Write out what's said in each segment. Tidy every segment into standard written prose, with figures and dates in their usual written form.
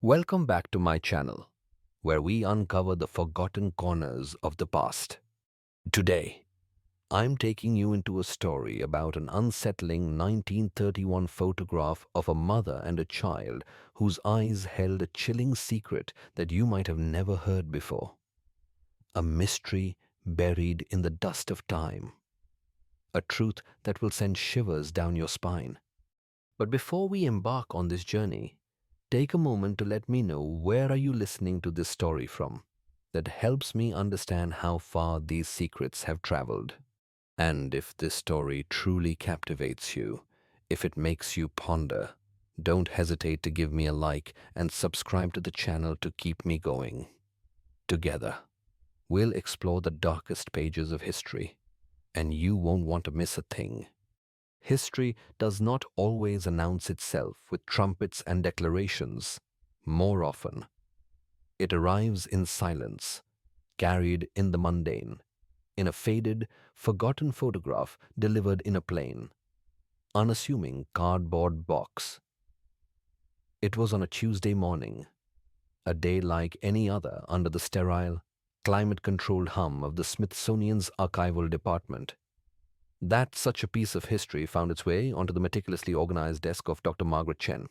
Welcome back to my channel, where we uncover the forgotten corners of the past. Today, I'm taking you into a story about an unsettling 1931 photograph of a mother and a child whose eyes held a chilling secret that you might have never heard before. A mystery buried in the dust of time. A truth that will send shivers down your spine. But before we embark on this journey, take a moment to let me know where are you listening to this story from. That helps me understand how far these secrets have traveled. And if this story truly captivates you, if it makes you ponder, don't hesitate to give me a like and subscribe to the channel to keep me going. Together, we'll explore the darkest pages of history, and you won't want to miss a thing. History does not always announce itself with trumpets and declarations. More often, it arrives in silence, carried in the mundane, in a faded, forgotten photograph delivered in a plain, unassuming cardboard box. It was on a Tuesday morning, a day like any other under the sterile, climate-controlled hum of the Smithsonian's archival department. That such a piece of history found its way onto the meticulously organized desk of Dr. Margaret Chen.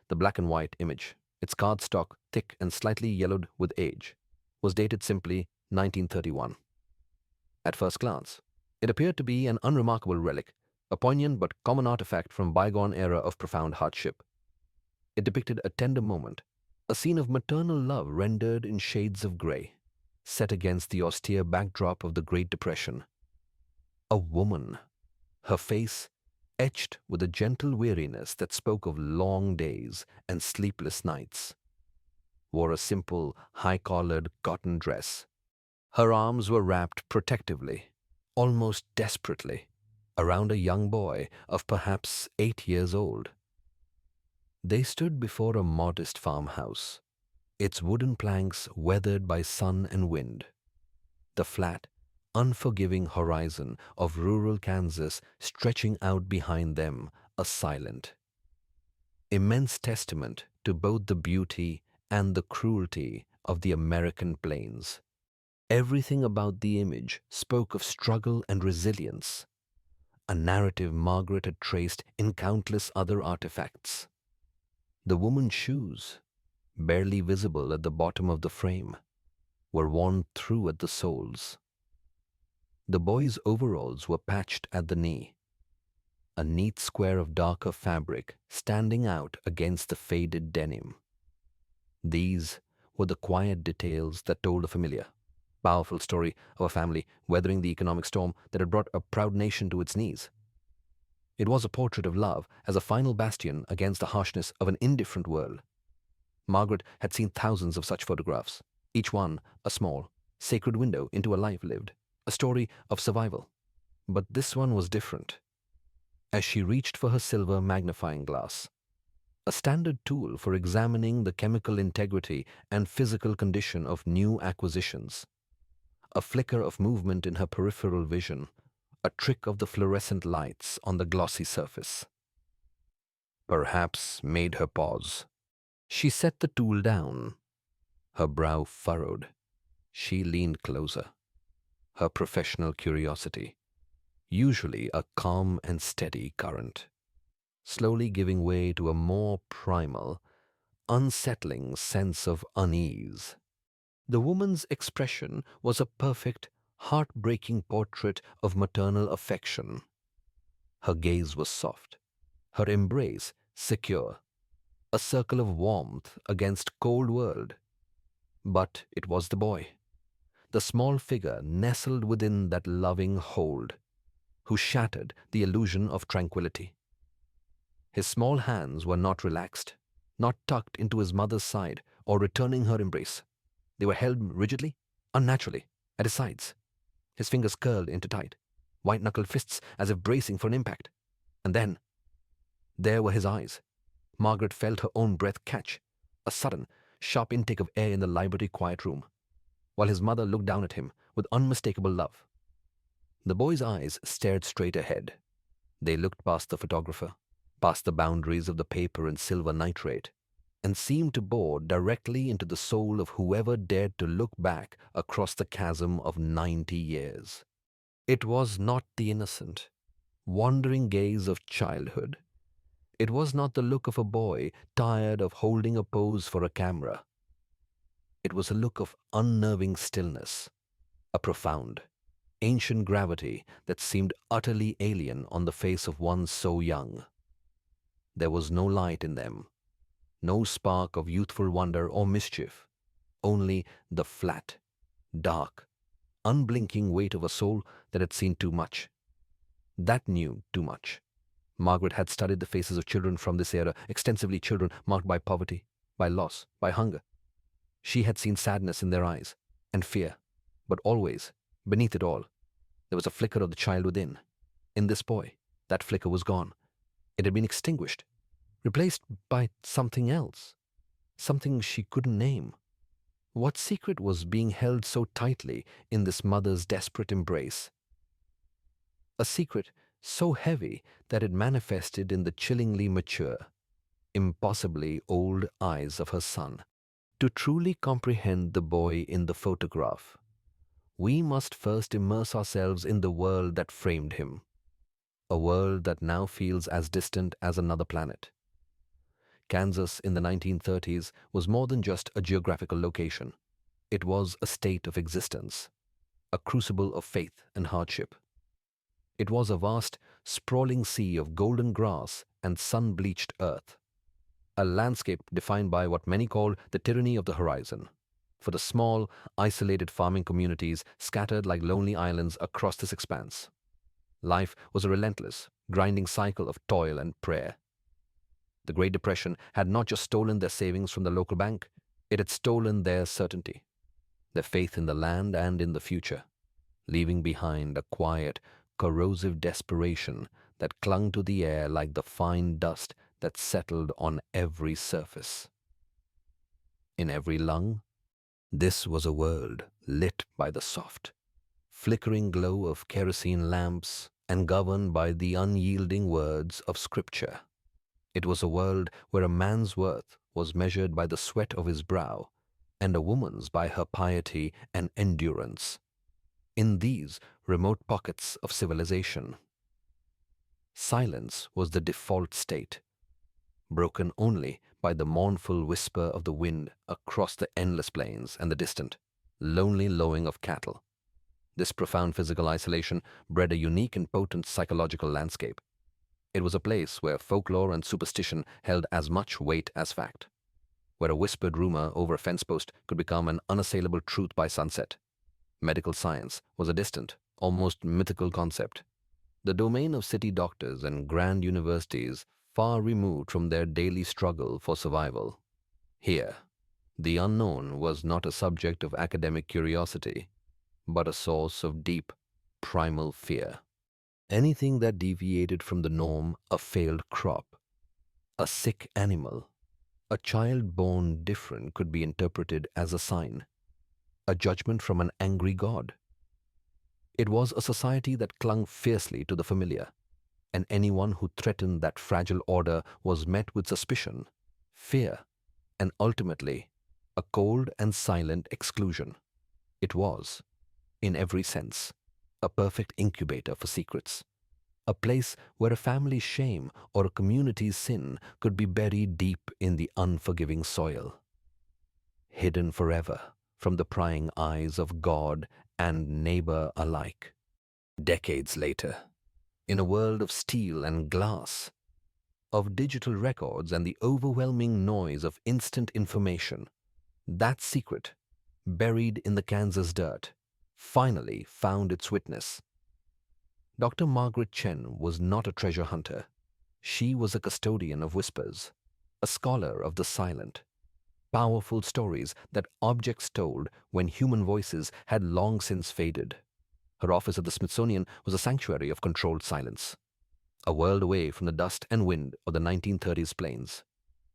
The black and white image, its cardstock thick and slightly yellowed with age, was dated simply 1931. At first glance, it appeared to be an unremarkable relic, a poignant but common artifact from a bygone era of profound hardship. It depicted a tender moment, a scene of maternal love rendered in shades of gray, set against the austere backdrop of the Great Depression. A woman, her face etched with a gentle weariness that spoke of long days and sleepless nights, wore a simple, high-collared cotton dress. Her arms were wrapped protectively, almost desperately, around a young boy of perhaps 8 years old. They stood before a modest farmhouse, its wooden planks weathered by sun and wind. The flat, unforgiving horizon of rural Kansas stretching out behind them, a silent, immense testament to both the beauty and the cruelty of the American plains. Everything about the image spoke of struggle and resilience, a narrative Margaret had traced in countless other artifacts. The woman's shoes, barely visible at the bottom of the frame, were worn through at the soles. The boy's overalls were patched at the knee, a neat square of darker fabric standing out against the faded denim. These were the quiet details that told a familiar, powerful story of a family weathering the economic storm that had brought a proud nation to its knees. It was a portrait of love as a final bastion against the harshness of an indifferent world. Margaret had seen thousands of such photographs, each one a small, sacred window into a life lived, a story of survival. But this one was different. As she reached for her silver magnifying glass, a standard tool for examining the chemical integrity and physical condition of new acquisitions, a flicker of movement in her peripheral vision, a trick of the fluorescent lights on the glossy surface, perhaps made her pause. She set the tool down, her brow furrowed. She leaned closer, her professional curiosity, usually a calm and steady current, slowly giving way to a more primal, unsettling sense of unease. The woman's expression was a perfect, heartbreaking portrait of maternal affection. Her gaze was soft, her embrace secure, a circle of warmth against cold world. But it was the boy, the small figure nestled within that loving hold, who shattered the illusion of tranquility. His small hands were not relaxed, not tucked into his mother's side or returning her embrace. They were held rigidly, unnaturally, at his sides, his fingers curled into tight, white-knuckled fists as if bracing for an impact. And then, there were his eyes. Margaret felt her own breath catch, a sudden, sharp intake of air in the library quiet room, while his mother looked down at him with unmistakable love. The boy's eyes stared straight ahead. They looked past the photographer, past the boundaries of the paper and silver nitrate, and seemed to bore directly into the soul of whoever dared to look back across the chasm of 90 years. It was not the innocent, wandering gaze of childhood. It was not the look of a boy tired of holding a pose for a camera. It was a look of unnerving stillness, a profound, ancient gravity that seemed utterly alien on the face of one so young. There was no light in them, no spark of youthful wonder or mischief, only the flat, dark, unblinking weight of a soul that had seen too much, that knew too much. Margaret had studied the faces of children from this era, extensively children marked by poverty, by loss, by hunger. She had seen sadness in their eyes, and fear, but always, beneath it all, there was a flicker of the child within. In this boy, that flicker was gone. It had been extinguished, replaced by something else, something she couldn't name. What secret was being held so tightly in this mother's desperate embrace? A secret so heavy that it manifested in the chillingly mature, impossibly old eyes of her son. To truly comprehend the boy in the photograph, we must first immerse ourselves in the world that framed him, a world that now feels as distant as another planet. Kansas in the 1930s was more than just a geographical location. It was a state of existence, a crucible of faith and hardship. It was a vast, sprawling sea of golden grass and sun-bleached earth, a landscape defined by what many call the tyranny of the horizon. For the small, isolated farming communities scattered like lonely islands across this expanse, life was a relentless, grinding cycle of toil and prayer. The Great Depression had not just stolen their savings from the local bank, it had stolen their certainty, their faith in the land and in the future, leaving behind a quiet, corrosive desperation that clung to the air like the fine dust that settled on every surface. In every lung, this was a world lit by the soft, flickering glow of kerosene lamps and governed by the unyielding words of Scripture. It was a world where a man's worth was measured by the sweat of his brow and a woman's by her piety and endurance. In these remote pockets of civilization, silence was the default state, broken only by the mournful whisper of the wind across the endless plains and the distant, lonely lowing of cattle. This profound physical isolation bred a unique and potent psychological landscape. It was a place where folklore and superstition held as much weight as fact, where a whispered rumor over a fence post could become an unassailable truth by sunset. Medical science was a distant, almost mythical concept, the domain of city doctors and grand universities far removed from their daily struggle for survival. Here, the unknown was not a subject of academic curiosity, but a source of deep, primal fear. Anything that deviated from the norm, a failed crop, a sick animal, a child born different, could be interpreted as a sign, a judgment from an angry God. It was a society that clung fiercely to the familiar, and anyone who threatened that fragile order was met with suspicion, fear, and ultimately a cold and silent exclusion. It was, in every sense, a perfect incubator for secrets, a place where a family's shame or a community's sin could be buried deep in the unforgiving soil, hidden forever from the prying eyes of God and neighbor alike. Decades later, in a world of steel and glass, of digital records and the overwhelming noise of instant information, that secret, buried in the Kansas dirt, finally found its witness. Dr. Margaret Chen was not a treasure hunter. She was a custodian of whispers, a scholar of the silent, powerful stories that objects told when human voices had long since faded. Her office at the Smithsonian was a sanctuary of controlled silence, a world away from the dust and wind of the 1930s plains.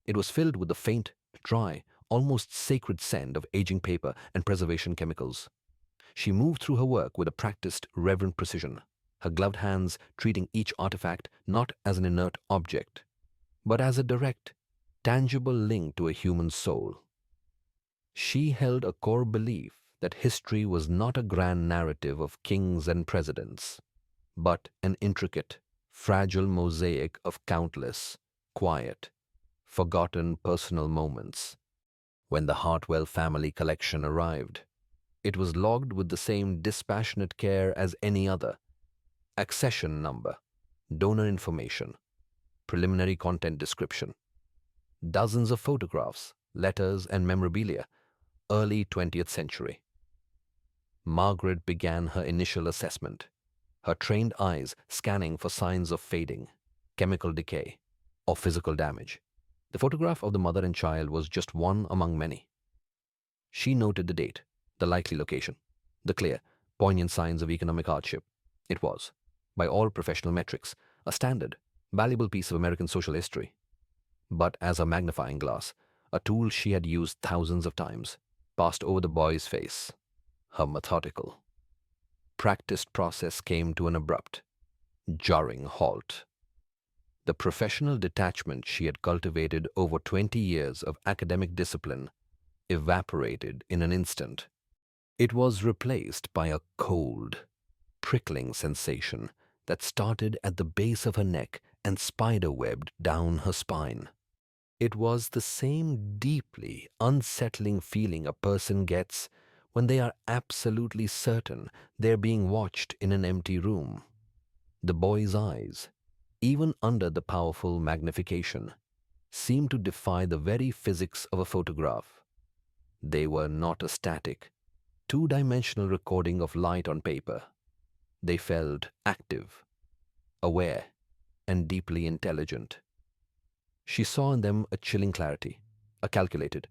It was filled with the faint, dry, almost sacred scent of aging paper and preservation chemicals. She moved through her work with a practiced, reverent precision, her gloved hands treating each artifact not as an inert object, but as a direct, tangible link to a human soul. She held a core belief that history was not a grand narrative of kings and presidents, but an intricate, fragile mosaic of countless, quiet, forgotten personal moments. When the Hartwell family collection arrived, it was logged with the same dispassionate care as any other: accession number, donor information, preliminary content description, dozens of photographs, letters, and memorabilia, early 20th century. Margaret began her initial assessment, her trained eyes scanning for signs of fading, chemical decay, or physical damage. The photograph of the mother and child was just one among many. She noted the date, the likely location, the clear, poignant signs of economic hardship. It was, by all professional metrics, a standard, valuable piece of American social history. But as a magnifying glass, a tool she had used thousands of times, passed over the boy's face. Her methodical, practiced process came to an abrupt, jarring halt. The professional detachment she had cultivated over 20 years of academic discipline evaporated in an instant. It was replaced by a cold, prickling sensation that started at the base of her neck and spiderwebbed down her spine. It was the same deeply unsettling feeling a person gets when they are absolutely certain they're being watched in an empty room. The boy's eyes, even under the powerful magnification, seemed to defy the very physics of a photograph. They were not a static, two-dimensional recording of light on paper. They felt active, aware, and deeply intelligent. She saw in them a chilling clarity, a calculated,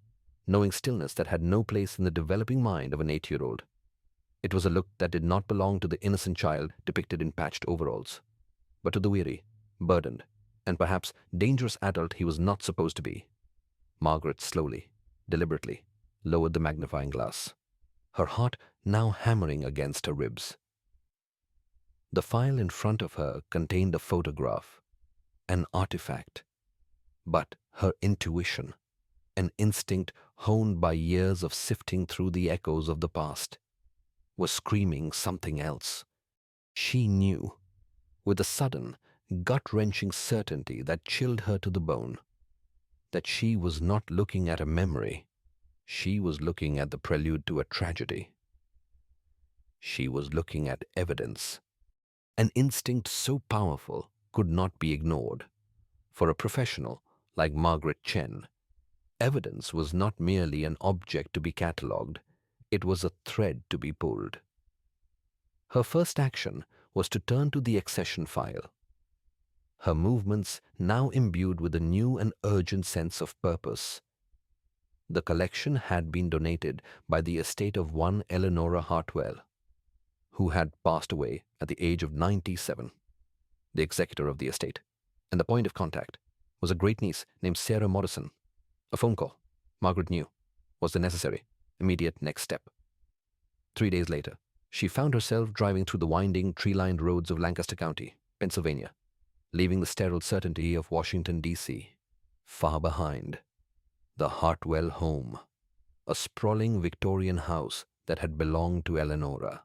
knowing stillness that had no place in the developing mind of an 8-year-old. It was a look that did not belong to the innocent child depicted in patched overalls, but to the weary, burdened, and perhaps dangerous adult he was not supposed to be. Margaret slowly, deliberately, lowered the magnifying glass, her heart now hammering against her ribs. The file in front of her contained a photograph, an artifact, but her intuition, an instinct honed by years of sifting through the echoes of the past, was screaming something else. She knew, with a sudden, gut-wrenching certainty that chilled her to the bone, that she was not looking at a memory. She was looking at the prelude to a tragedy. She was looking at evidence. An instinct so powerful could not be ignored. For a professional like Margaret Chen, evidence was not merely an object to be catalogued, it was a thread to be pulled. Her first action was to turn to the accession file, her movements now imbued with a new and urgent sense of purpose. The collection had been donated by the estate of one Eleanora Hartwell, who had passed away at the age of 97. The executor of the estate, and the point of contact, was a great-niece named Sarah Morrison. A phone call, Margaret knew, was the necessary, immediate next step. 3 days later, she found herself driving through the winding, tree-lined roads of Lancaster County, Pennsylvania, leaving the sterile certainty of Washington, D.C. far behind. The Hartwell home, a sprawling Victorian house that had belonged to Eleanora,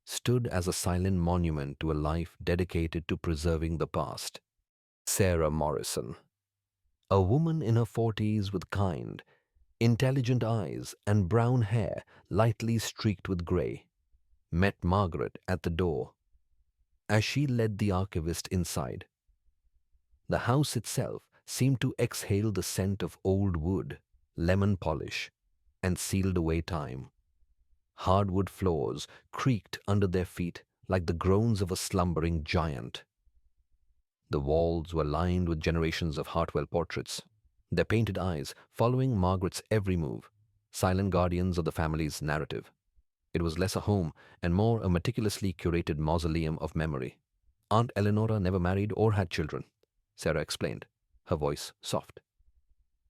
stood as a silent monument to a life dedicated to preserving the past. Sarah Morrison, a woman in her 40s with kind, intelligent eyes and brown hair lightly streaked with gray, met Margaret at the door as she led the archivist inside. The house itself seemed to exhale the scent of old wood, lemon polish, and sealed away time. Hardwood floors creaked under their feet like the groans of a slumbering giant. The walls were lined with generations of Hartwell portraits, their painted eyes following Margaret's every move, silent guardians of the family's narrative. It was less a home and more a meticulously curated mausoleum of memory. Aunt Eleanora never married or had children, Sarah explained, her voice soft.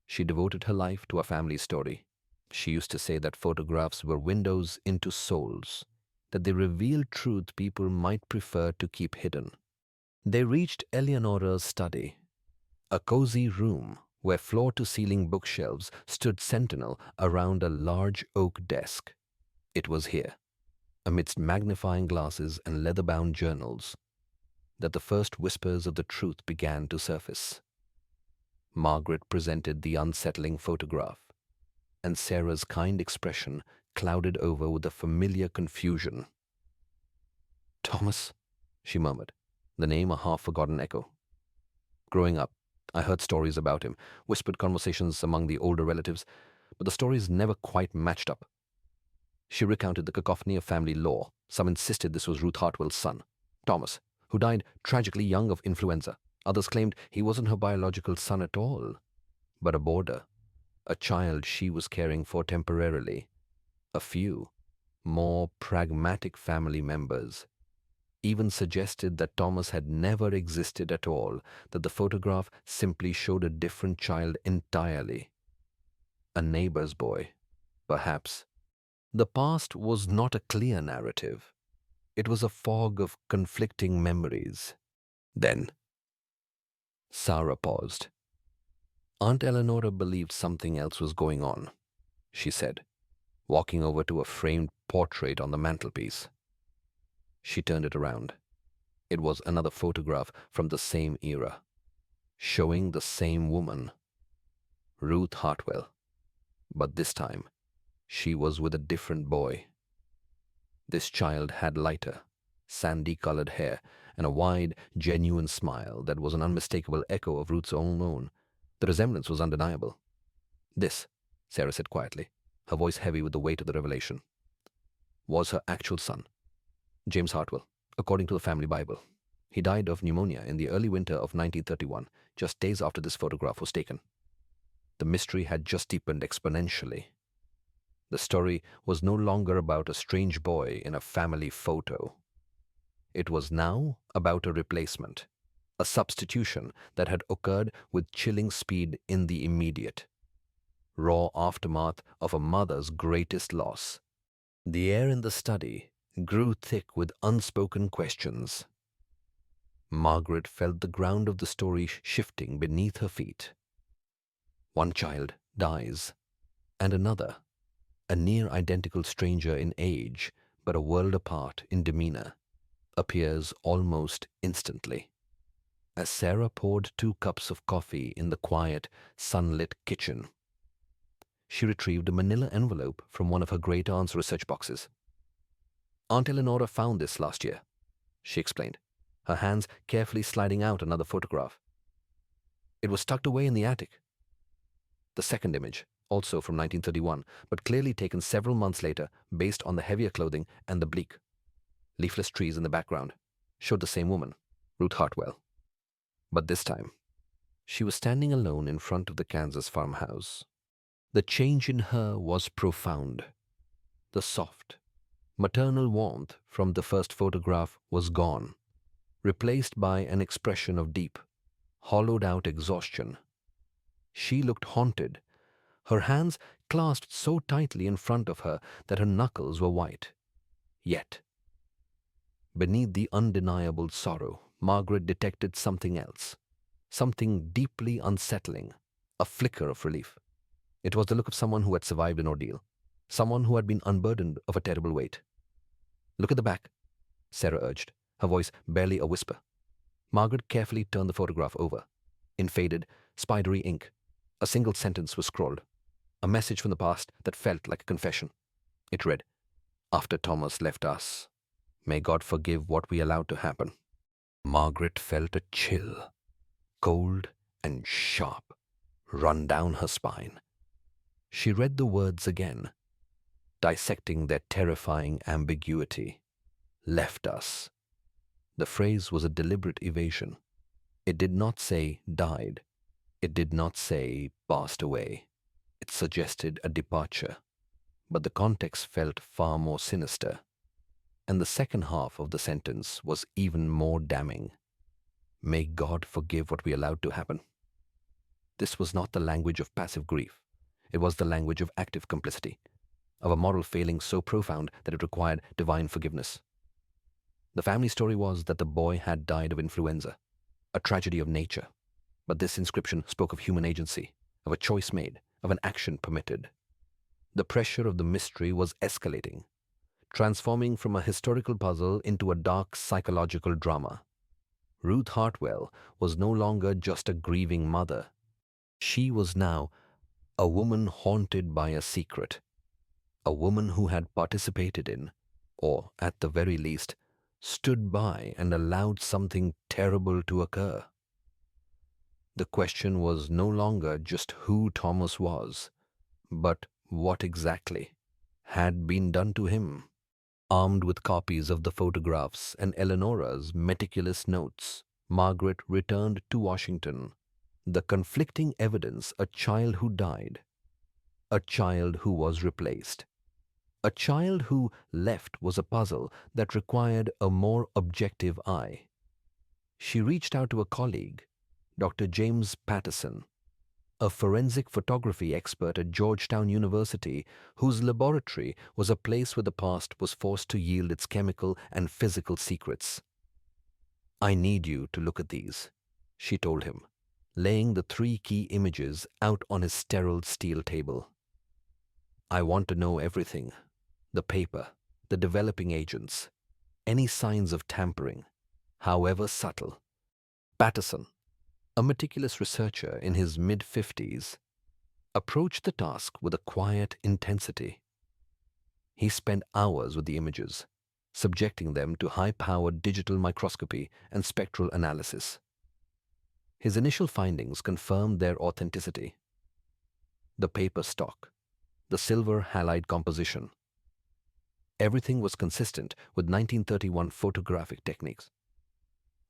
She devoted her life to a family story. She used to say that photographs were windows into souls, that they revealed truth people might prefer to keep hidden. They reached Eleanora's study, a cozy room where floor-to-ceiling bookshelves stood sentinel around a large oak desk. It was here, amidst magnifying glasses and leather-bound journals, that the first whispers of the truth began to surface. Margaret presented the unsettling photograph, and Sarah's kind expression clouded over with a familiar confusion. "Thomas," she murmured, the name a half-forgotten echo. "Growing up, I heard stories about him, whispered conversations among the older relatives, but the stories never quite matched up." She recounted the cacophony of family lore. Some insisted this was Ruth Hartwell's son, Thomas, who died tragically young of influenza. Others claimed he wasn't her biological son at all, but a boarder, a child she was caring for temporarily. A few, more pragmatic family members even suggested that Thomas had never existed at all, that the photograph simply showed a different child entirely. A neighbor's boy, perhaps. The past was not a clear narrative. It was a fog of conflicting memories. Then, Sarah paused. Aunt Eleanor believed something else was going on, she said, walking over to a framed portrait on the mantelpiece. She turned it around. It was another photograph from the same era, showing the same woman, Ruth Hartwell. But this time, she was with a different boy. This child had lighter, sandy-colored hair and a wide, genuine smile that was an unmistakable echo of Ruth's own. The resemblance was undeniable. "This," Sarah said quietly, her voice heavy with the weight of the revelation, "was her actual son, James Hartwell, according to the family Bible. He died of pneumonia in the early winter of 1931, just days after this photograph was taken." The mystery had just deepened exponentially. The story was no longer about a strange boy in a family photo. It was now about a replacement, a substitution that had occurred with chilling speed in the immediate, raw aftermath of a mother's greatest loss. The air in the study grew thick with unspoken questions. Margaret felt the ground of the story shifting beneath her feet. One child dies, and another, a near-identical stranger in age but a world apart in demeanor, appears almost instantly. As Sarah poured 2 cups of coffee in the quiet, sunlit kitchen, she retrieved a manila envelope from one of her great-aunt's research boxes. "Aunt Eleanor found this last year," she explained, her hands carefully sliding out another photograph. "It was tucked away in the attic." The second image, also from 1931, but clearly taken several months later based on the heavier clothing and the bleak, leafless trees in the background, showed the same woman, Ruth Hartwell. But this time, she was standing alone in front of the Kansas farmhouse. The change in her was profound. The soft, maternal warmth from the first photograph was gone, replaced by an expression of deep, hollowed-out exhaustion. She looked haunted, her hands clasped so tightly in front of her that her knuckles were white. Yet, beneath the undeniable sorrow, Margaret detected something else, something deeply unsettling, a flicker of relief. It was the look of someone who had survived an ordeal, someone who had been unburdened of a terrible weight. "Look at the back," Sarah urged, her voice barely a whisper. Margaret carefully turned the photograph over. In faded, spidery ink, a single sentence was scrawled, a message from the past that felt like a confession. It read, "After Thomas left us, may God forgive what we allowed to happen." Margaret felt a chill, cold and sharp, run down her spine. She read the words again, dissecting their terrifying ambiguity. "Left us." The phrase was a deliberate evasion. It did not say died. It did not say passed away. It suggested a departure. But the context felt far more sinister. And the second half of the sentence was even more damning. "May God forgive what we allowed to happen." This was not the language of passive grief. It was the language of active complicity, of a moral failing so profound that it required divine forgiveness. The family story was that the boy had died of influenza, a tragedy of nature. But this inscription spoke of human agency, of a choice made, of an action permitted. The pressure of the mystery was escalating, transforming from a historical puzzle into a dark psychological drama. Ruth Hartwell was no longer just a grieving mother. She was now a woman haunted by a secret, a woman who had participated in, or at the very least, stood by and allowed something terrible to occur. The question was no longer just who Thomas was, but what exactly had been done to him. Armed with copies of the photographs and Eleonora's meticulous notes, Margaret returned to Washington. The conflicting evidence: a child who died, a child who was replaced, a child who left, was a puzzle that required a more objective eye. She reached out to a colleague, Dr. James Patterson, a forensic photography expert at Georgetown University, whose laboratory was a place where the past was forced to yield its chemical and physical secrets. "I need you to look at these," she told him, laying the 3 key images out on his sterile steel table. "I want to know everything: the paper, the developing agents, any signs of tampering, however subtle." Patterson, a meticulous researcher in his mid-50s, approached the task with a quiet intensity. He spent hours with the images, subjecting them to high-powered digital microscopy and spectral analysis. His initial findings confirmed their authenticity. The paper stock, the silver halide composition, everything was consistent with 1931 photographic techniques.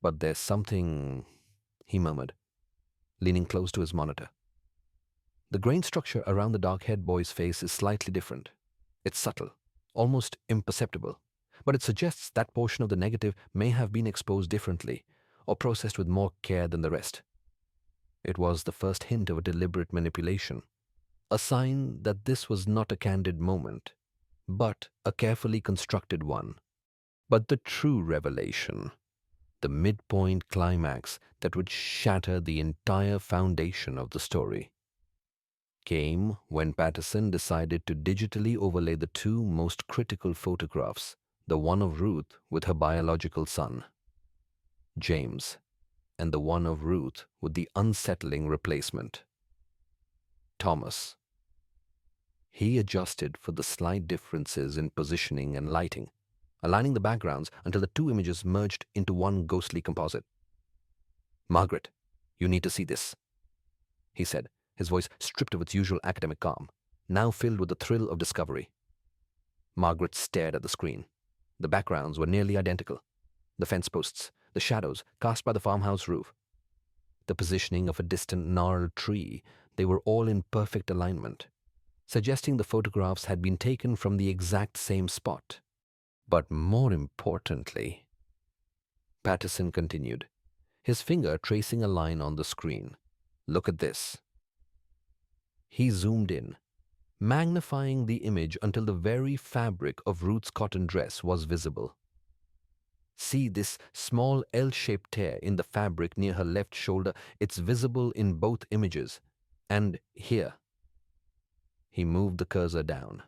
"But there's something," he murmured, leaning close to his monitor. "The grain structure around the dark-haired boy's face is slightly different. It's subtle, almost imperceptible, but it suggests that portion of the negative may have been exposed differently or processed with more care than the rest." It was the first hint of a deliberate manipulation, a sign that this was not a candid moment, but a carefully constructed one. But the true revelation, the midpoint climax that would shatter the entire foundation of the story, came when Patterson decided to digitally overlay the 2 most critical photographs, the one of Ruth with her biological son, James, and the one of Ruth with the unsettling replacement, Thomas. He adjusted for the slight differences in positioning and lighting, aligning the backgrounds until the 2 images merged into one ghostly composite. "Margaret, you need to see this," he said, his voice stripped of its usual academic calm, now filled with the thrill of discovery. Margaret stared at the screen. The backgrounds were nearly identical: the fence posts, the shadows cast by the farmhouse roof, the positioning of a distant gnarled tree. They were all in perfect alignment, suggesting the photographs had been taken from the exact same spot. "But more importantly," Patterson continued, his finger tracing a line on the screen, "look at this." He zoomed in, magnifying the image until the very fabric of Ruth's cotton dress was visible. "See this small L-shaped tear in the fabric near her left shoulder? It's visible in both images. And here." He moved the cursor down.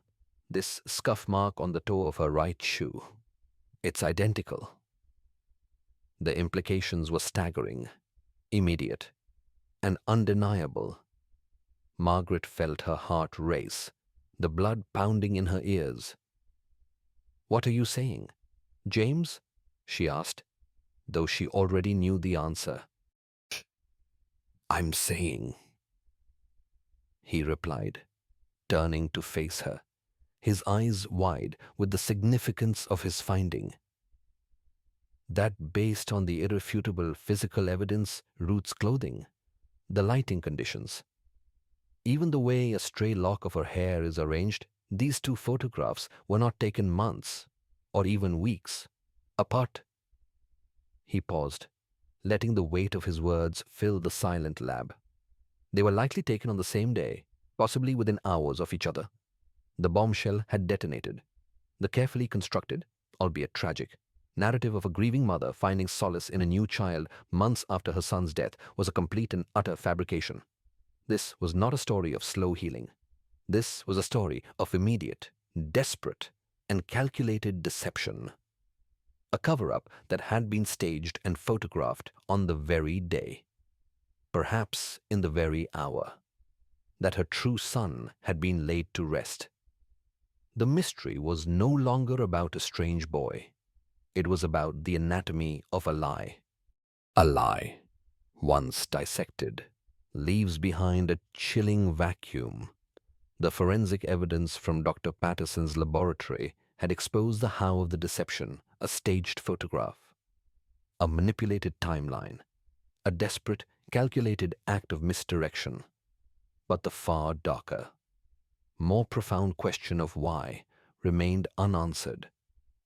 "This scuff mark on the toe of her right shoe. It's identical." The implications were staggering, immediate, and undeniable. Margaret felt her heart race, the blood pounding in her ears. "What are you saying, James?" she asked, though she already knew the answer. "I'm saying," he replied, turning to face her, his eyes wide with the significance of his finding, "that based on the irrefutable physical evidence, Ruth's clothing, the lighting conditions, even the way a stray lock of her hair is arranged, these 2 photographs were not taken months or even weeks apart." He paused, letting the weight of his words fill the silent lab. They were likely taken on the same day, possibly within hours of each other. The bombshell had detonated. The carefully constructed, albeit tragic, narrative of a grieving mother finding solace in a new child months after her son's death was a complete and utter fabrication. This was not a story of slow healing. This was a story of immediate, desperate, and calculated deception. A cover-up that had been staged and photographed on the very day, perhaps in the very hour, that her true son had been laid to rest. The mystery was no longer about a strange boy. It was about the anatomy of a lie. A lie, once dissected, leaves behind a chilling vacuum. The forensic evidence from Dr. Patterson's laboratory had exposed the how of the deception: a staged photograph, a manipulated timeline, a desperate, calculated act of misdirection. But the far darker, more profound question of why remained unanswered,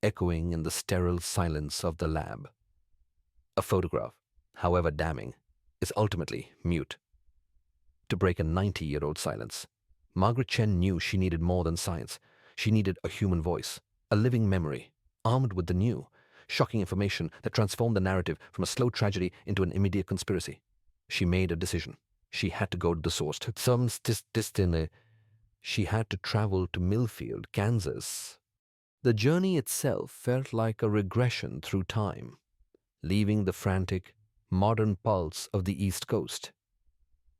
echoing in the sterile silence of the lab. A photograph, however damning, is ultimately mute. To break a 90-year-old silence, Margaret Chen knew she needed more than science. She needed a human voice, a living memory, armed with the new, shocking information that transformed the narrative from a slow tragedy into an immediate conspiracy. She made a decision. She had to go to the source. She had to travel to Millfield, Kansas. The journey itself felt like a regression through time, leaving the frantic, modern pulse of the East Coast.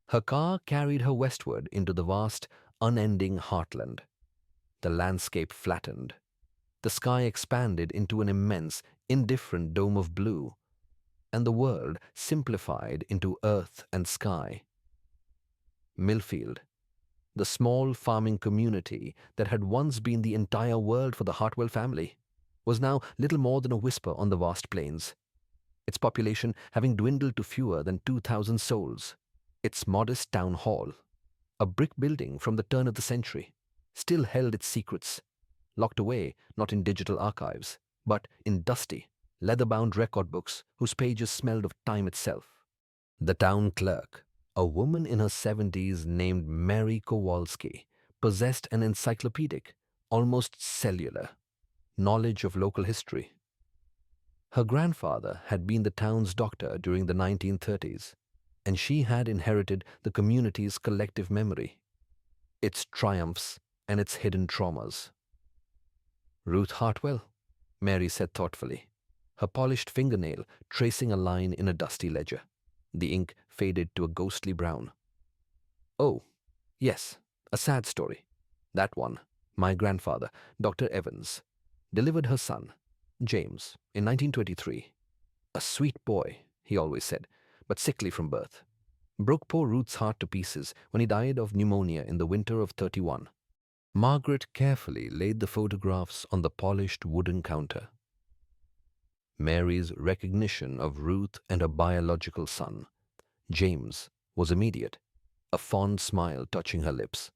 Her car carried her westward into the vast, unending heartland. The landscape flattened. The sky expanded into an immense, indifferent dome of blue, and the world simplified into earth and sky. Millfield, the small farming community that had once been the entire world for the Hartwell family, was now little more than a whisper on the vast plains, its population having dwindled to fewer than 2,000 souls. Its modest town hall, a brick building from the turn of the century, still held its secrets, locked away not in digital archives, but in dusty, leather-bound record books whose pages smelled of time itself. The town clerk, a woman in her 70s named Mary Kowalski, possessed an encyclopedic, almost cellular, knowledge of local history. Her grandfather had been the town's doctor during the 1930s, and she had inherited the community's collective memory, its triumphs and its hidden traumas. Ruth Hartwell, Mary said thoughtfully, her polished fingernail tracing a line in a dusty ledger. The ink faded to a ghostly brown. Oh, yes, a sad story. That one, my grandfather, Dr. Evans, delivered her son, James, in 1923. A sweet boy, he always said, but sickly from birth. Broke poor Ruth's heart to pieces when he died of pneumonia in the winter of '31. Margaret carefully laid the photographs on the polished wooden counter. Mary's recognition of Ruth and her biological son, James, was immediate, a fond smile touching her lips.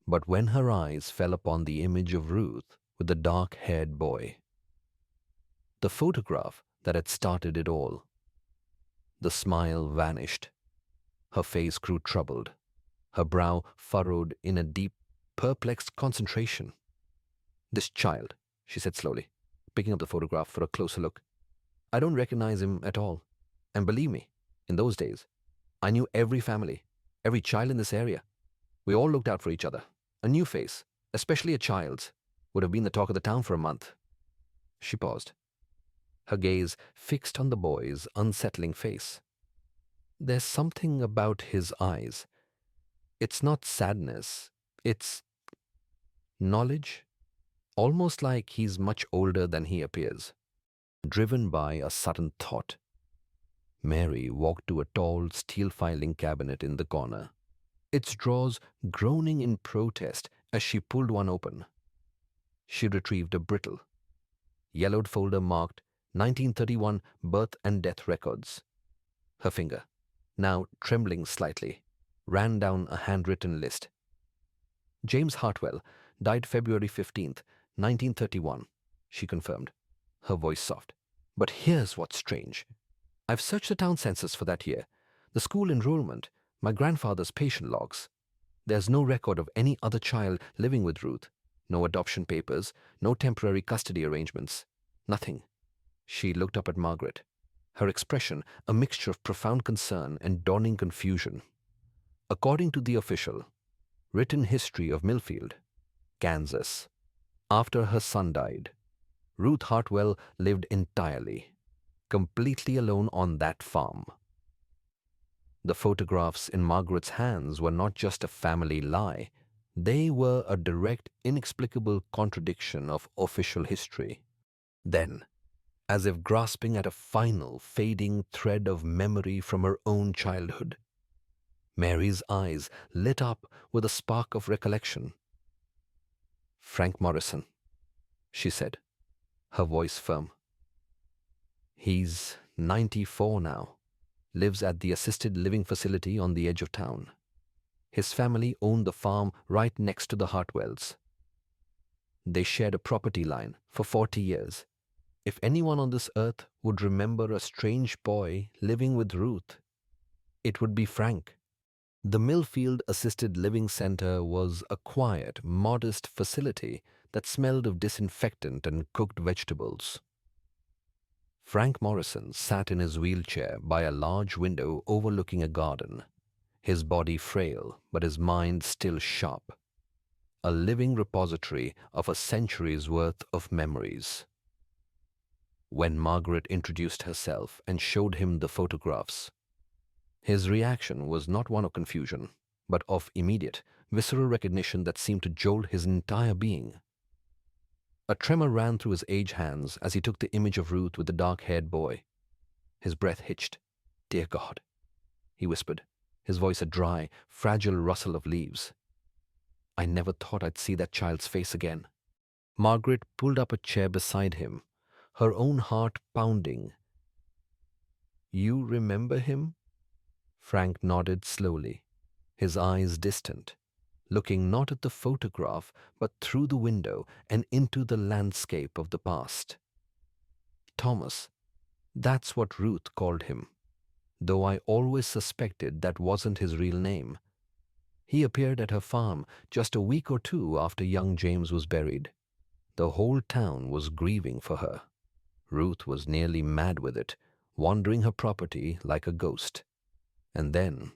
But when her eyes fell upon the image of Ruth with the dark-haired boy, the photograph that had started it all, the smile vanished. Her face grew troubled, her brow furrowed in a deep, perplexed concentration. "This child," she said slowly, picking up the photograph for a closer look. "I don't recognize him at all. And believe me, in those days, I knew every family, every child in this area. We all looked out for each other. A new face, especially a child's, would have been the talk of the town for a month." She paused, her gaze fixed on the boy's unsettling face. "There's something about his eyes. It's not sadness, it's knowledge, almost like he's much older than he appears." Driven by a sudden thought, Mary walked to a tall steel filing cabinet in the corner, its drawers groaning in protest as she pulled one open. She retrieved a brittle, yellowed folder marked 1931 birth and death records. Her finger, now trembling slightly, ran down a handwritten list. "James Hartwell died February 15th, 1931, she confirmed, her voice soft. "But here's what's strange. I've searched the town census for that year, the school enrollment, my grandfather's patient logs. There's no record of any other child living with Ruth, no adoption papers, no temporary custody arrangements, nothing. She looked up at Margaret, her expression a mixture of profound concern and dawning confusion. According to the official, written history of Millfield, Kansas, after her son died, Ruth Hartwell lived entirely, completely alone on that farm. The photographs in Margaret's hands were not just a family lie, they were a direct, inexplicable contradiction of official history. Then, as if grasping at a final, fading thread of memory from her own childhood, Mary's eyes lit up with a spark of recollection. "Frank Morrison," she said, her voice firm. "He's 94 now, lives at the assisted living facility on the edge of town. His family owned the farm right next to the Hartwells. They shared a property line for 40 years. If anyone on this earth would remember a strange boy living with Ruth, it would be Frank." The Millfield Assisted Living Center was a quiet, modest facility that smelled of disinfectant and cooked vegetables. Frank Morrison sat in his wheelchair by a large window overlooking a garden, his body frail but his mind still sharp, a living repository of a century's worth of memories. When Margaret introduced herself and showed him the photographs, his reaction was not one of confusion, but of immediate, visceral recognition that seemed to jolt his entire being. A tremor ran through his aged hands as he took the image of Ruth with the dark-haired boy. His breath hitched. "Dear God," he whispered, his voice a dry, fragile rustle of leaves. "I never thought I'd see that child's face again." Margaret pulled up a chair beside him, her own heart pounding. "You remember him?" Frank nodded slowly, his eyes distant, looking not at the photograph but through the window and into the landscape of the past. "Thomas, that's what Ruth called him, though I always suspected that wasn't his real name. He appeared at her farm just a week or two after young James was buried. The whole town was grieving for her. Ruth was nearly mad with it, wandering her property like a ghost. And then,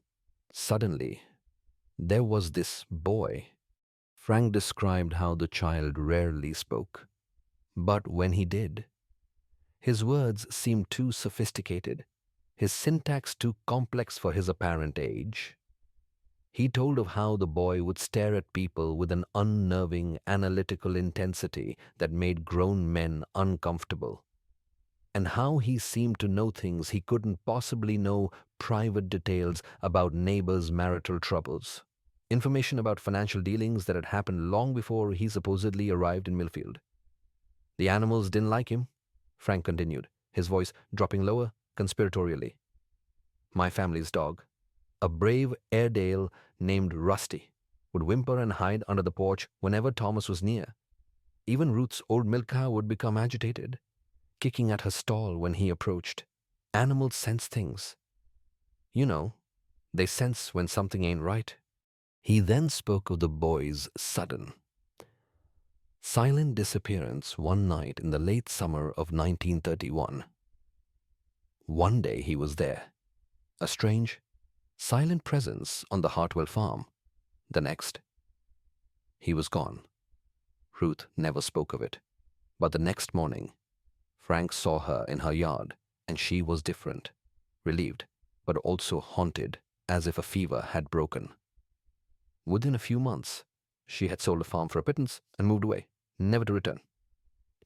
suddenly, there was this boy." Frank described how the child rarely spoke, but when he did, his words seemed too sophisticated, his syntax too complex for his apparent age. He told of how the boy would stare at people with an unnerving, analytical intensity that made grown men uncomfortable, and how he seemed to know things he couldn't possibly know, private details about neighbors' marital troubles, information about financial dealings that had happened long before he supposedly arrived in Millfield. "The animals didn't like him," Frank continued, his voice dropping lower, conspiratorially. "My family's dog, a brave Airedale named Rusty, would whimper and hide under the porch whenever Thomas was near. Even Ruth's old milk cow would become agitated, kicking at her stall when he approached. Animals sense things. You know, they sense when something ain't right." He then spoke of the boy's sudden, silent disappearance one night in the late summer of 1931. One day he was there, a strange, silent presence on the Hartwell farm. The next, he was gone. Ruth never spoke of it, but the next morning, Frank saw her in her yard, and she was different, relieved, but also haunted, as if a fever had broken. Within a few months, she had sold the farm for a pittance and moved away, never to return.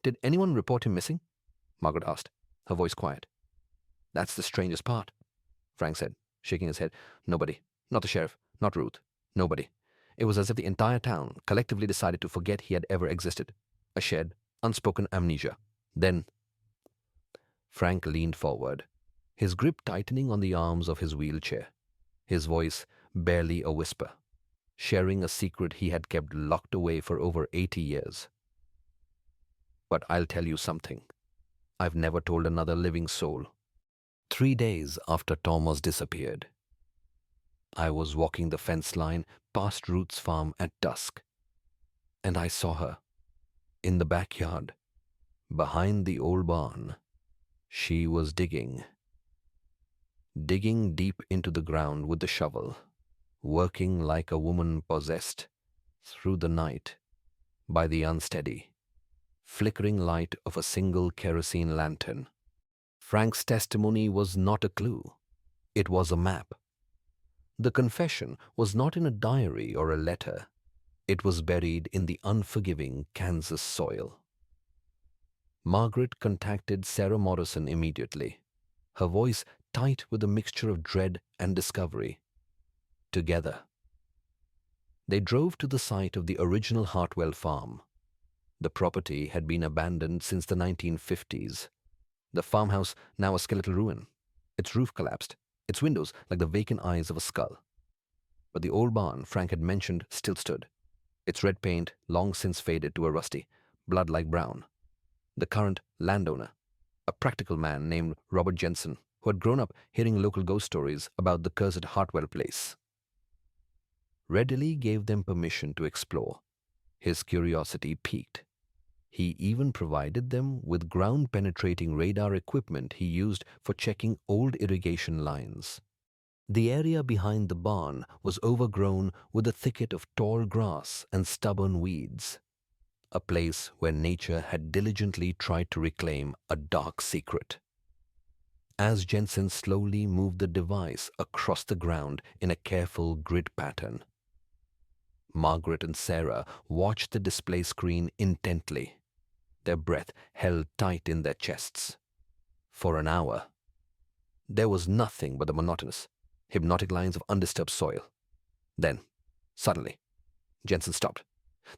"Did anyone report him missing?" Margaret asked, her voice quiet. "That's the strangest part," Frank said, shaking his head. "Nobody, not the sheriff, not Ruth, nobody. It was as if the entire town collectively decided to forget he had ever existed. A shared, unspoken amnesia. Then—" Frank leaned forward, his grip tightening on the arms of his wheelchair, his voice barely a whisper, sharing a secret he had kept locked away for over 80 years. "But I'll tell you something I've never told another living soul. 3 days after Thomas disappeared, I was walking the fence line past Ruth's farm at dusk, and I saw her in the backyard, behind the old barn, She was digging deep into the ground with the shovel, working like a woman possessed through the night by the unsteady, flickering light of a single kerosene lantern. Frank's testimony was not a clue, it was a map. The confession was not in a diary or a letter, it was buried in the unforgiving Kansas soil. Margaret contacted Sarah Morrison immediately, her voice tight with a mixture of dread and discovery. Together, they drove to the site of the original Hartwell farm. The property had been abandoned since the 1950s. The farmhouse now a skeletal ruin. Its roof collapsed, its windows like the vacant eyes of a skull. But the old barn Frank had mentioned still stood, its red paint long since faded to a rusty, blood-like brown. The current landowner, a practical man named Robert Jensen, who had grown up hearing local ghost stories about the cursed Hartwell place, readily gave them permission to explore. His curiosity piqued. He even provided them with ground-penetrating radar equipment he used for checking old irrigation lines. The area behind the barn was overgrown with a thicket of tall grass and stubborn weeds, a place where nature had diligently tried to reclaim a dark secret. As Jensen slowly moved the device across the ground in a careful grid pattern, Margaret and Sarah watched the display screen intently, their breath held tight in their chests. For an hour, there was nothing but the monotonous, hypnotic lines of undisturbed soil. Then, suddenly, Jensen stopped.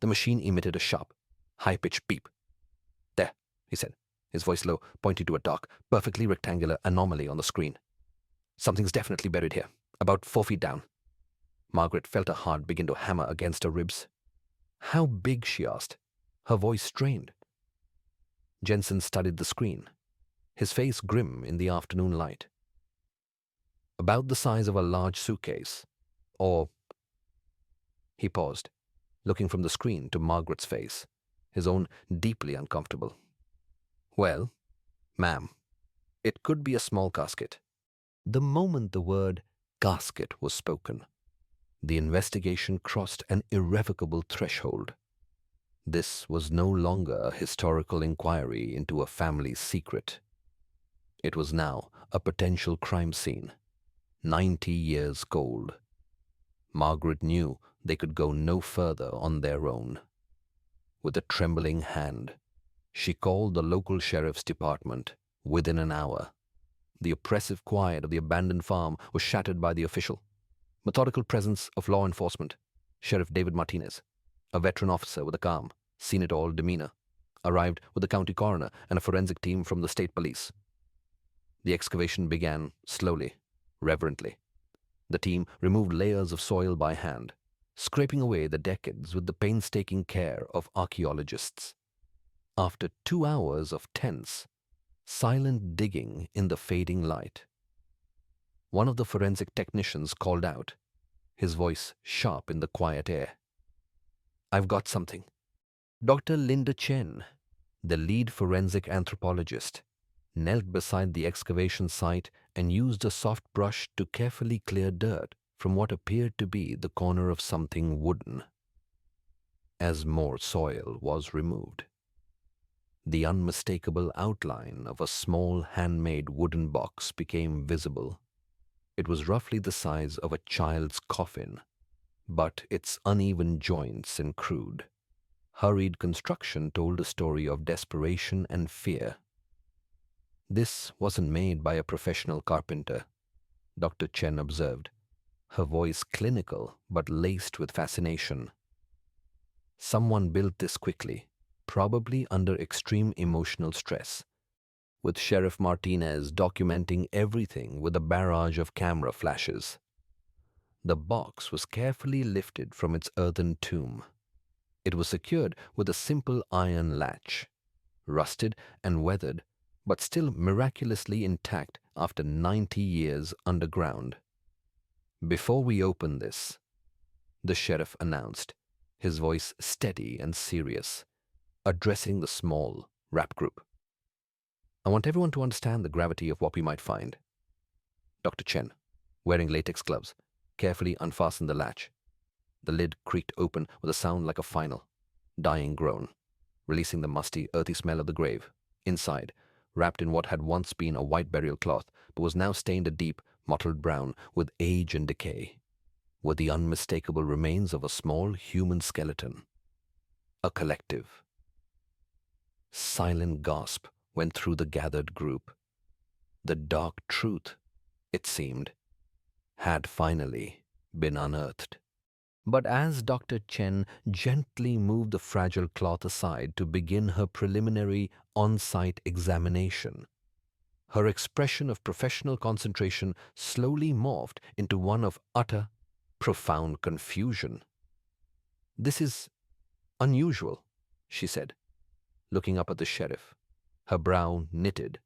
The machine emitted a sharp, high-pitched beep. "There," he said, his voice low, pointing to a dark, perfectly rectangular anomaly on the screen. "Something's definitely buried here, about 4 feet down." Margaret felt her heart begin to hammer against her ribs. "How big?" she asked, her voice strained. Jensen studied the screen, his face grim in the afternoon light. "About the size of a large suitcase, or—" He paused, looking from the screen to Margaret's face, his own deeply uncomfortable. "Well, ma'am, it could be a small casket." The moment the word casket was spoken, the investigation crossed an irrevocable threshold. This was no longer a historical inquiry into a family's secret. It was now a potential crime scene, 90 years cold. Margaret knew they could go no further on their own. With a trembling hand, she called the local sheriff's department. Within an hour, the oppressive quiet of the abandoned farm was shattered by the official, methodical presence of law enforcement. Sheriff David Martinez, a veteran officer with a calm, seen-it-all demeanor, arrived with the county coroner and a forensic team from the state police. The excavation began slowly, reverently. The team removed layers of soil by hand, scraping away the decades with the painstaking care of archaeologists. After 2 hours of tense, silent digging in the fading light, one of the forensic technicians called out, his voice sharp in the quiet air. "I've got something." Dr. Linda Chen, the lead forensic anthropologist, knelt beside the excavation site and used a soft brush to carefully clear dirt from what appeared to be the corner of something wooden. As more soil was removed, the unmistakable outline of a small handmade wooden box became visible. It was roughly the size of a child's coffin, but its uneven joints and crude, hurried construction told a story of desperation and fear. "This wasn't made by a professional carpenter," Dr. Chen observed, her voice clinical but laced with fascination. "Someone built this quickly, probably under extreme emotional stress, with Sheriff Martinez documenting everything with a barrage of camera flashes." The box was carefully lifted from its earthen tomb. It was secured with a simple iron latch, rusted and weathered, but still miraculously intact after 90 years underground. "Before we open this," the sheriff announced, his voice steady and serious, addressing the small rap group, I want everyone to understand the gravity of what we might find. Dr. Chen, wearing latex gloves, carefully unfastened the latch. The lid creaked open with a sound like a final, dying groan, releasing the musty, earthy smell of the grave. Inside, wrapped in what had once been a white burial cloth, but was now stained a deep, mottled brown with age and decay, were the unmistakable remains of a small human skeleton. A collective, silent gasp went through the gathered group. The dark truth, it seemed, had finally been unearthed. But as Dr. Chen gently moved the fragile cloth aside to begin her preliminary on-site examination, her expression of professional concentration slowly morphed into one of utter, profound confusion. "This is unusual," she said, looking up at the sheriff, her brow knitted.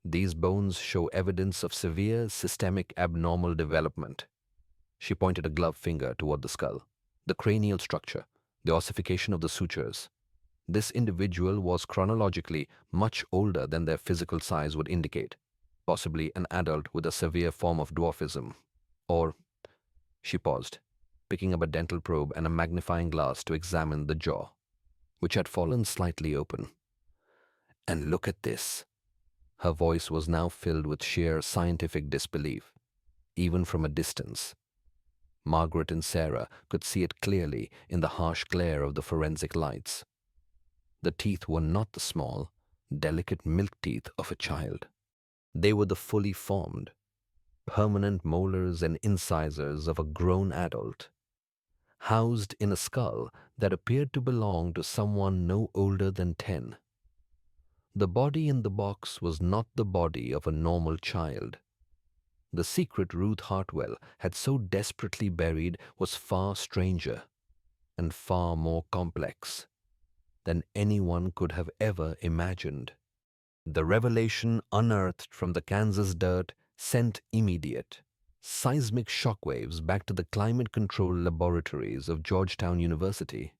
"These bones show evidence of severe systemic abnormal development." She pointed a gloved finger toward the skull, the cranial structure, the ossification of the sutures. This individual was chronologically much older than their physical size would indicate, possibly an adult with a severe form of dwarfism. Or, she paused, picking up a dental probe and a magnifying glass to examine the jaw, which had fallen slightly open. "And look at this." Her voice was now filled with sheer scientific disbelief, even from a distance. Margaret and Sarah could see it clearly in the harsh glare of the forensic lights. The teeth were not the small, delicate milk teeth of a child. They were the fully formed, permanent molars and incisors of a grown adult, housed in a skull that appeared to belong to someone no older than 10. The body in the box was not the body of a normal child. The secret Ruth Hartwell had so desperately buried was far stranger and far more complex than anyone could have ever imagined. The revelation unearthed from the Kansas dirt sent immediate, seismic shockwaves back to the climate control laboratories of Georgetown University.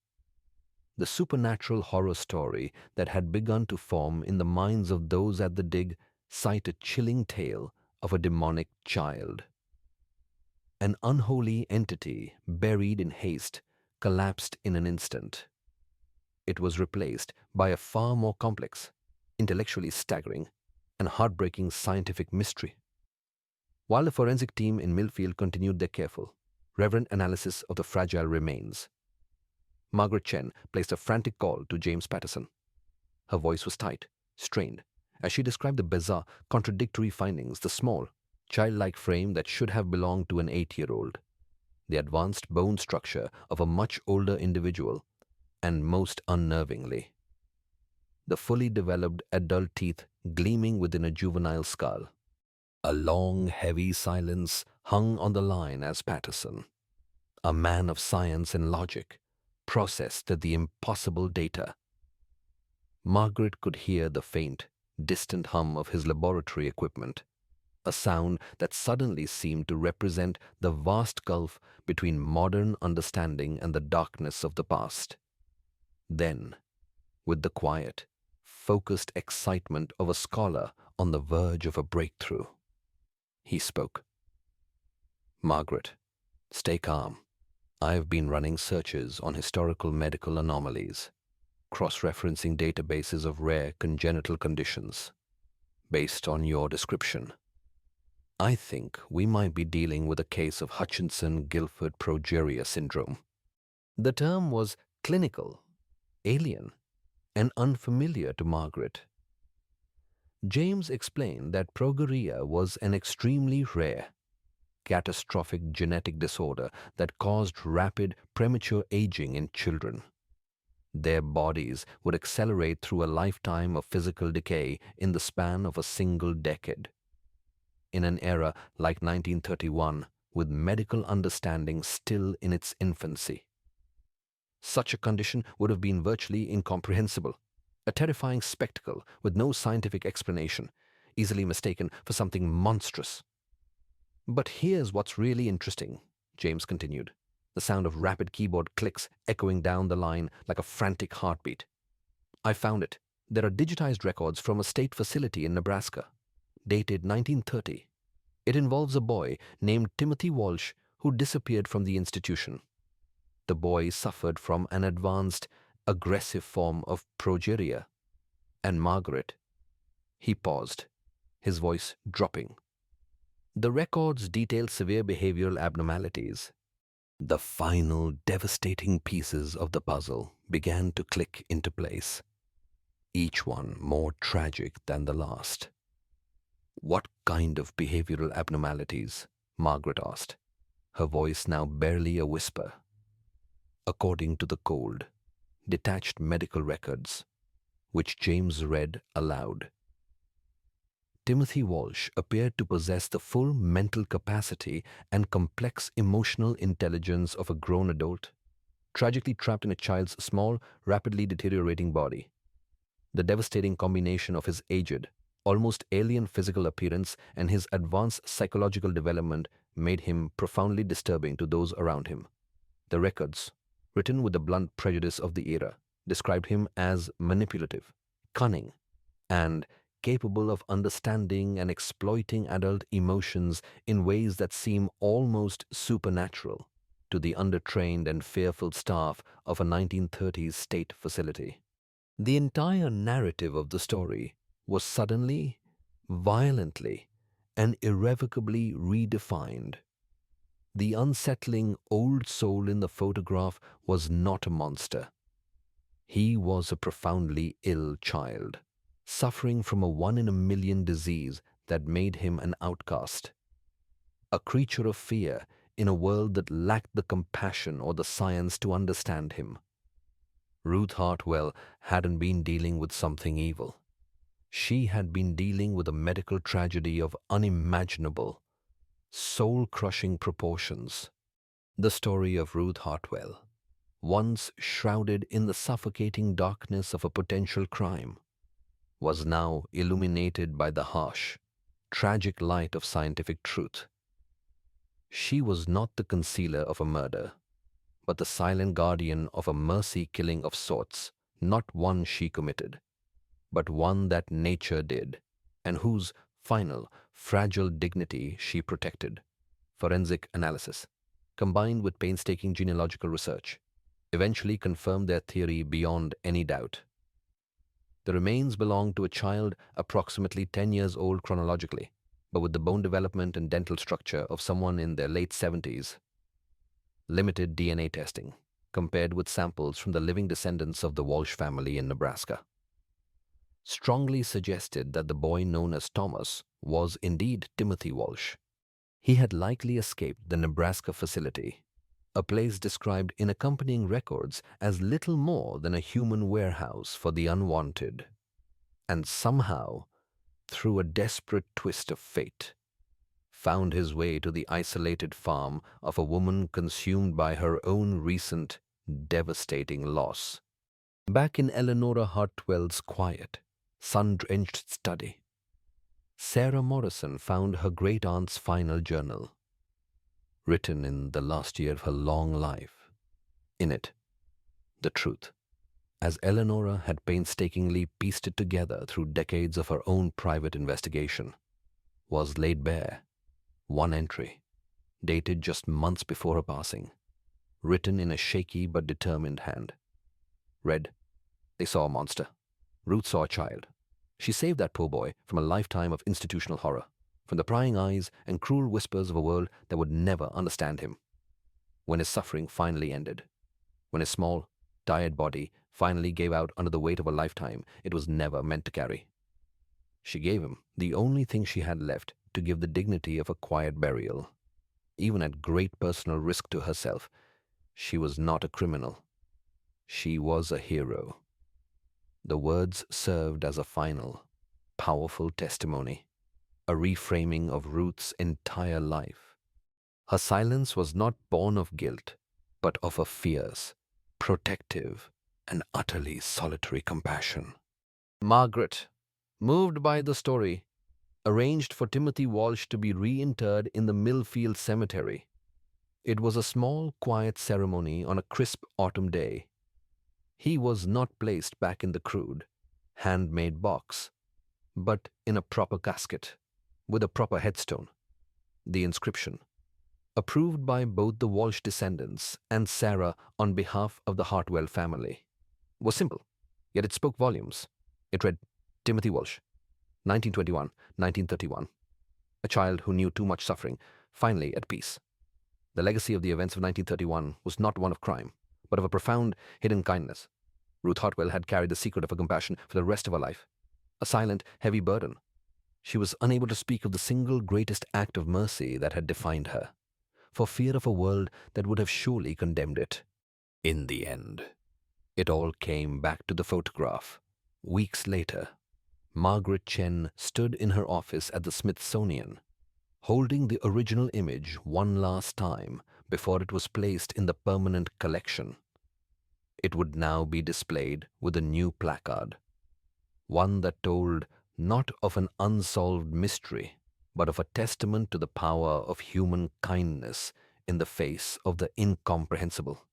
The supernatural horror story that had begun to form in the minds of those at the dig cite a chilling tale of a demonic child. An unholy entity buried in haste collapsed in an instant. It was replaced by a far more complex, intellectually staggering, and heartbreaking scientific mystery. While the forensic team in Millfield continued their careful, reverent analysis of the fragile remains, Margaret Chen placed a frantic call to James Patterson. Her voice was tight, strained, as she described the bizarre, contradictory findings: the small, childlike frame that should have belonged to an 8-year-old, the advanced bone structure of a much older individual, and most unnervingly, the fully developed adult teeth gleaming within a juvenile skull. A long, heavy silence hung on the line as Patterson, a man of science and logic, processed the impossible data. Margaret could hear the faint, distant hum of his laboratory equipment, a sound that suddenly seemed to represent the vast gulf between modern understanding and the darkness of the past. Then, with the quiet, focused excitement of a scholar on the verge of a breakthrough, he spoke. "Margaret, stay calm. I've been running searches on historical medical anomalies, cross-referencing databases of rare congenital conditions. Based on your description, I think we might be dealing with a case of Hutchinson-Gilford progeria syndrome." The term was clinical, alien, and unfamiliar to Margaret. James explained that progeria was an extremely rare, catastrophic genetic disorder that caused rapid, premature aging in children. Their bodies would accelerate through a lifetime of physical decay in the span of a single decade. In an era like 1931, with medical understanding still in its infancy, such a condition would have been virtually incomprehensible, a terrifying spectacle with no scientific explanation, easily mistaken for something monstrous. "But here's what's really interesting," James continued, the sound of rapid keyboard clicks echoing down the line like a frantic heartbeat. "I found it, There are digitized records from a state facility in Nebraska, dated 1930. It involves a boy named Timothy Walsh who disappeared from the institution. The boy suffered from an advanced, aggressive form of progeria. And Margaret, he paused, his voice dropping. The records detail severe behavioral abnormalities. The final devastating pieces of the puzzle began to click into place, each one more tragic than the last. What kind of behavioral abnormalities? Margaret asked, her voice now barely a whisper. According to the cold, detached medical records, which James read aloud, Timothy Walsh appeared to possess the full mental capacity and complex emotional intelligence of a grown adult, tragically trapped in a child's small, rapidly deteriorating body. The devastating combination of his aged, almost alien physical appearance and his advanced psychological development made him profoundly disturbing to those around him. The records, written with the blunt prejudice of the era, described him as manipulative, cunning, and capable of understanding and exploiting adult emotions in ways that seem almost supernatural to the undertrained and fearful staff of a 1930s state facility. The entire narrative of the story was suddenly, violently, and irrevocably redefined. The unsettling old soul in the photograph was not a monster. He was a profoundly ill child, suffering from a one-in-a-million disease that made him an outcast, a creature of fear in a world that lacked the compassion or the science to understand him. Ruth Hartwell hadn't been dealing with something evil. She had been dealing with a medical tragedy of unimaginable, soul-crushing proportions. The story of Ruth Hartwell, once shrouded in the suffocating darkness of a potential crime, was now illuminated by the harsh, tragic light of scientific truth. She was not the concealer of a murder, but the silent guardian of a mercy killing of sorts, not one she committed, but one that nature did, and whose final, fragile dignity she protected. Forensic analysis, combined with painstaking genealogical research, eventually confirmed their theory beyond any doubt. The remains belonged to a child approximately 10 years old chronologically, but with the bone development and dental structure of someone in their late 70s. Limited DNA testing, compared with samples from the living descendants of the Walsh family in Nebraska, strongly suggested that the boy known as Thomas was indeed Timothy Walsh. He had likely escaped the Nebraska facility, a place described in accompanying records as little more than a human warehouse for the unwanted, and somehow, through a desperate twist of fate, found his way to the isolated farm of a woman consumed by her own recent, devastating loss. Back in Eleanora Hartwell's quiet, sun-drenched study, Sarah Morrison found her great-aunt's final journal, written in the last year of her long life. In it, the truth, as Eleanora had painstakingly pieced it together through decades of her own private investigation, was laid bare. One entry, dated just months before her passing, written in a shaky but determined hand, read, "They saw a monster. Ruth saw a child. She saved that poor boy from a lifetime of institutional horror, from the prying eyes and cruel whispers of a world that would never understand him. When his suffering finally ended, when his small, tired body finally gave out under the weight of a lifetime it was never meant to carry, she gave him the only thing she had left to give the dignity of a quiet burial. Even at great personal risk to herself, she was not a criminal. She was a hero." The words served as a final, powerful testimony, a reframing of Ruth's entire life. Her silence was not born of guilt, but of a fierce, protective, and utterly solitary compassion. Margaret, moved by the story, arranged for Timothy Walsh to be reinterred in the Millfield Cemetery. It was a small, quiet ceremony on a crisp autumn day. He was not placed back in the crude, handmade box, but in a proper casket, with a proper headstone. The inscription, approved by both the Walsh descendants and Sarah on behalf of the Hartwell family, was simple, yet it spoke volumes. It read, Timothy Walsh, 1921, 1931, a child who knew too much suffering, finally at peace. The legacy of the events of 1931 was not one of crime, but of a profound, hidden kindness. Ruth Hartwell had carried the secret of her compassion for the rest of her life, a silent, heavy burden. She was unable to speak of the single greatest act of mercy that had defined her, for fear of a world that would have surely condemned it. In the end, it all came back to the photograph. Weeks later, Margaret Chen stood in her office at the Smithsonian, holding the original image one last time before it was placed in the permanent collection. It would now be displayed with a new placard, one that told not of an unsolved mystery, but of a testament to the power of human kindness in the face of the incomprehensible.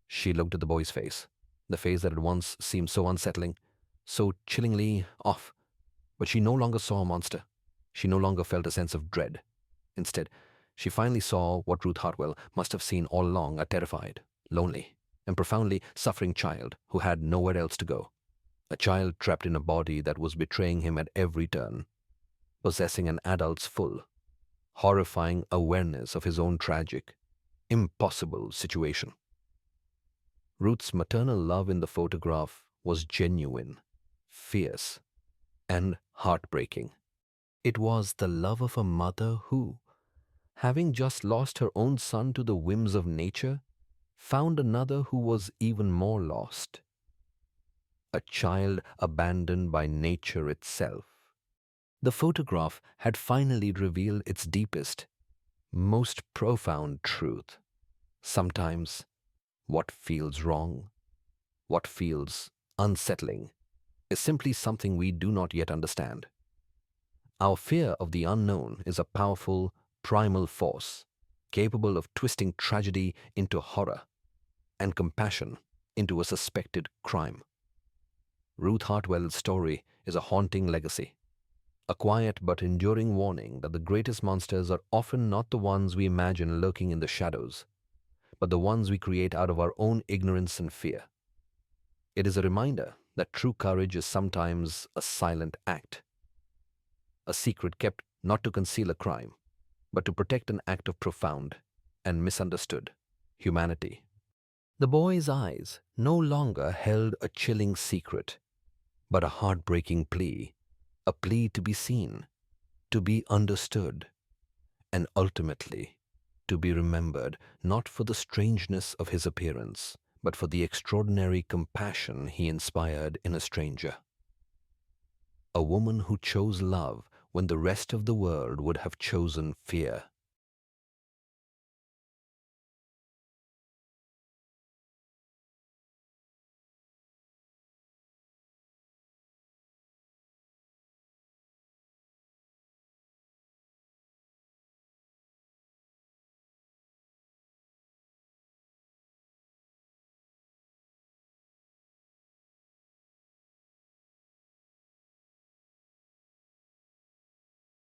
She looked at the boy's face, the face that had once seemed so unsettling, so chillingly off. But she no longer saw a monster. She no longer felt a sense of dread. Instead, she finally saw what Ruth Hartwell must have seen all along, a terrified, lonely, and profoundly suffering child who had nowhere else to go. A child trapped in a body that was betraying him at every turn, possessing an adult's full, horrifying awareness of his own tragic, impossible situation. Ruth's maternal love in the photograph was genuine, fierce, and heartbreaking. It was the love of a mother who, having just lost her own son to the whims of nature, found another who was even more lost. A child abandoned by nature itself. The photograph had finally revealed its deepest, most profound truth. Sometimes, what feels wrong, what feels unsettling, is simply something we do not yet understand. Our fear of the unknown is a powerful, primal force, capable of twisting tragedy into horror and compassion into a suspected crime. Ruth Hartwell's story is a haunting legacy, a quiet but enduring warning that the greatest monsters are often not the ones we imagine lurking in the shadows, but the ones we create out of our own ignorance and fear. It is a reminder that true courage is sometimes a silent act, a secret kept not to conceal a crime, but to protect an act of profound and misunderstood humanity. The boy's eyes no longer held a chilling secret, but a heartbreaking plea, a plea to be seen, to be understood, and ultimately to be remembered not for the strangeness of his appearance, but for the extraordinary compassion he inspired in a stranger. A woman who chose love when the rest of the world would have chosen fear.